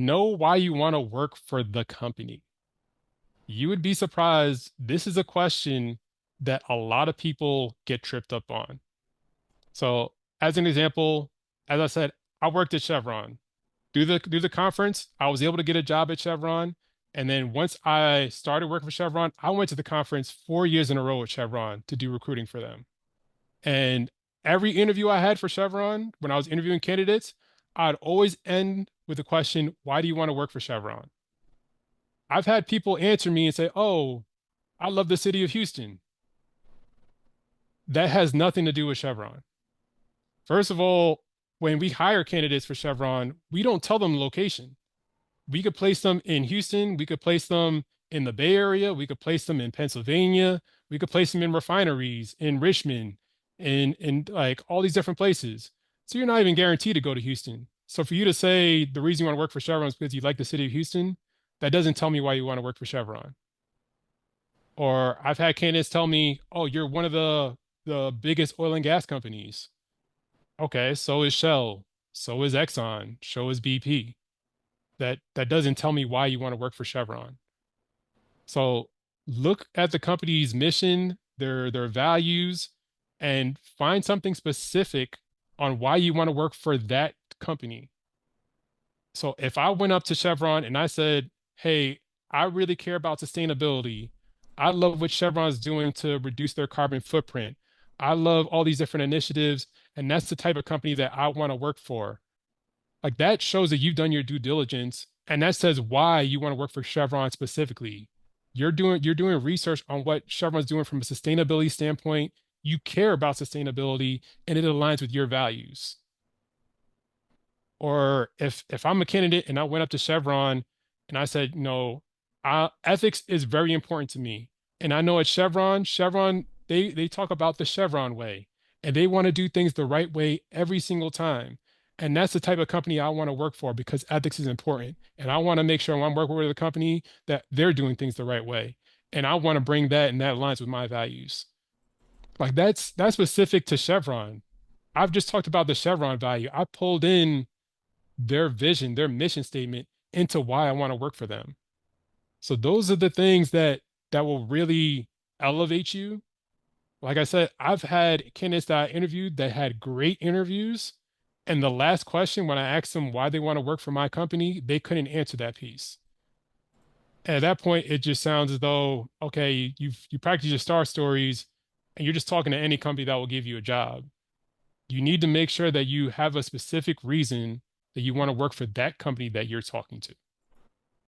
know why you want to work for the company. You would be surprised. This is a question that a lot of people get tripped up on. So, as an example, as I said, I worked at Chevron. Through the conference, I was able to get a job at Chevron. And then once I started working for Chevron, I went to the conference 4 years in a row at Chevron to do recruiting for them. And every interview I had for Chevron, when I was interviewing candidates, I'd always end with the question, why do you want to work for Chevron? I've had people answer me and say, oh, I love the city of Houston. That has nothing to do with Chevron. First of all, when we hire candidates for Chevron, we don't tell them location. We could place them in Houston. We could place them in the Bay Area. We could place them in Pennsylvania. We could place them in refineries, in Richmond, in like all these different places. So you're not even guaranteed to go to Houston. So for you to say the reason you want to work for Chevron is because you like the city of Houston, that doesn't tell me why you want to work for Chevron. Or I've had candidates tell me, "Oh, you're one of the biggest oil and gas companies." Okay, so is Shell, so is Exxon, so is BP. That doesn't tell me why you want to work for Chevron. So look at the company's mission, their values, and find something specific on why you want to work for that company. So if I went up to Chevron and I said, "Hey, I really care about sustainability. I love what Chevron's doing to reduce their carbon footprint. I love all these different initiatives, and that's the type of company that I want to work for." Like that shows that you've done your due diligence, and that says why you want to work for Chevron specifically. You're doing research on what Chevron's doing from a sustainability standpoint. You care about sustainability, and it aligns with your values. Or if I'm a candidate and I went up to Chevron and I said, ethics is very important to me, and I know at Chevron they talk about the Chevron way, and they want to do things the right way every single time. And that's the type of company I want to work for because ethics is important. And I want to make sure when I'm working with a company that they're doing things the right way. And I want to bring that and that aligns with my values. Like that's specific to Chevron. I've just talked about the Chevron value. I pulled in their vision, their mission statement into why I want to work for them. So those are the things that will really elevate you. Like I said, I've had candidates that I interviewed that had great interviews. And the last question, when I asked them why they want to work for my company, they couldn't answer that piece. And at that point, it just sounds as though, okay, you practice your star stories and you're just talking to any company that will give you a job. You need to make sure that you have a specific reason that you want to work for that company that you're talking to.